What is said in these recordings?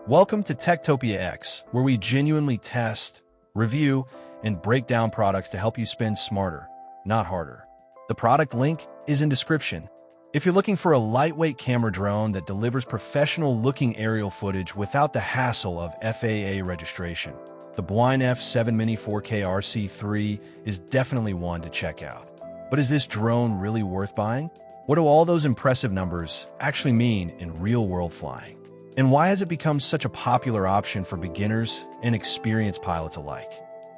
Welcome to Techtopia X, where we genuinely test, review, and break down products to help you spend smarter, not harder. The product link is in description. If you're looking for a lightweight camera drone that delivers professional-looking aerial footage without the hassle of FAA registration, the Bwine F7MINI 4K RC3 is definitely one to check out. But is this drone really worth buying? What do all those impressive numbers actually mean in real-world flying? And why has it become such a popular option for beginners and experienced pilots alike?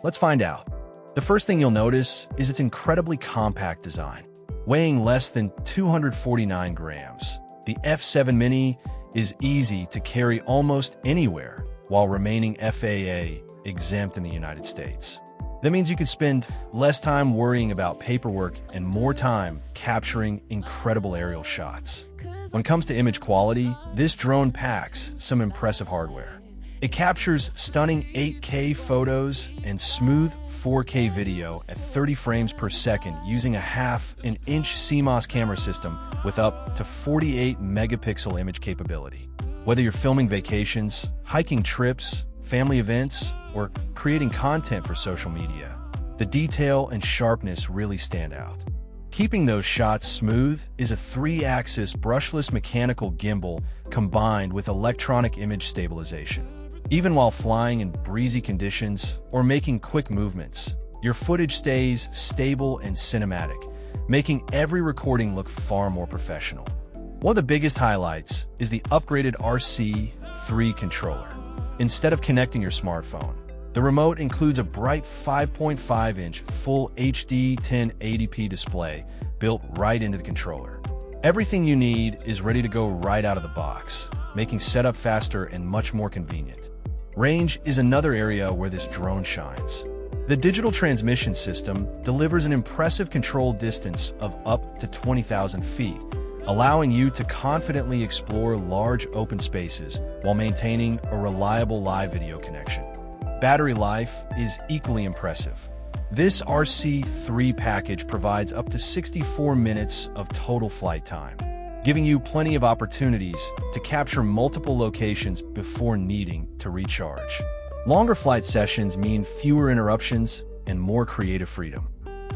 Let's find out. The first thing you'll notice is its incredibly compact design. Weighing less than 249 grams, the F7MINI is easy to carry almost anywhere while remaining FAA-Exempt in the United States. That means you could spend less time worrying about paperwork and more time capturing incredible aerial shots. When it comes to image quality, this drone packs some impressive hardware. It captures stunning 8K photos and smooth 4K video at 30 frames per second using a half-inch CMOS camera system with up to 48 megapixel image capability. Whether you're filming vacations, hiking trips, family events, or creating content for social media, the detail and sharpness really stand out. Keeping those shots smooth is a 3-axis brushless mechanical gimbal combined with electronic image stabilization. Even while flying in breezy conditions or making quick movements, your footage stays stable and cinematic, making every recording look far more professional. One of the biggest highlights is the upgraded RC3 controller. Instead of connecting your smartphone, the remote includes a bright 5.5-inch Full HD 1080p display built right into the controller. Everything you need is ready to go right out of the box, making setup faster and much more convenient. Range is another area where this drone shines. The digital transmission system delivers an impressive control distance of up to 20,000 feet, allowing you to confidently explore large open spaces while maintaining a reliable live video connection. Battery life is equally impressive. This RC3 package provides up to 64 minutes of total flight time, giving you plenty of opportunities to capture multiple locations before needing to recharge. Longer flight sessions mean fewer interruptions and more creative freedom.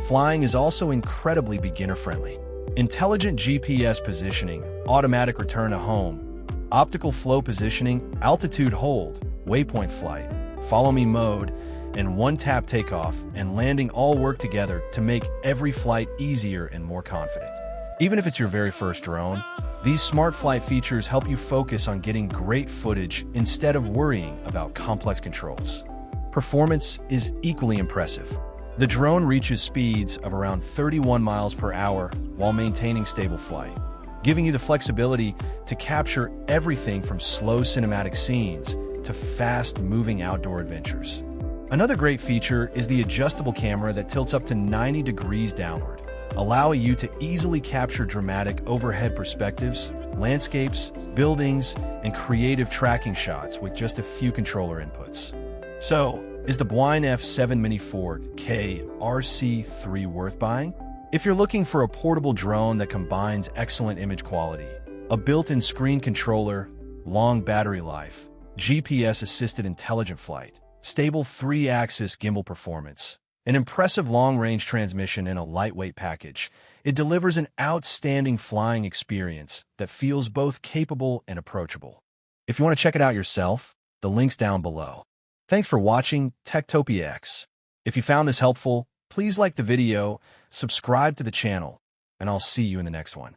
Flying is also incredibly beginner-friendly. Intelligent GPS positioning, automatic return to home, optical flow positioning, altitude hold, waypoint flight, follow me mode, and one-tap takeoff and landing all work together to make every flight easier and more confident. Even if it's your very first drone, these smart flight features help you focus on getting great footage instead of worrying about complex controls. Performance is equally impressive. The drone reaches speeds of around 31 miles per hour while maintaining stable flight, giving you the flexibility to capture everything from slow cinematic scenes to fast-moving outdoor adventures. Another great feature is the adjustable camera that tilts up to 90 degrees downward, allowing you to easily capture dramatic overhead perspectives, landscapes, buildings, and creative tracking shots with just a few controller inputs. So, is the Bwine F7MINI 4K RC3 worth buying? If you're looking for a portable drone that combines excellent image quality, a built-in screen controller, long battery life, GPS-assisted intelligent flight, stable 3-axis gimbal performance, an impressive long-range transmission in a lightweight package, it delivers an outstanding flying experience that feels both capable and approachable. If you want to check it out yourself, the link's down below. Thanks for watching Techtopia X. If you found this helpful, please like the video, subscribe to the channel, and I'll see you in the next one.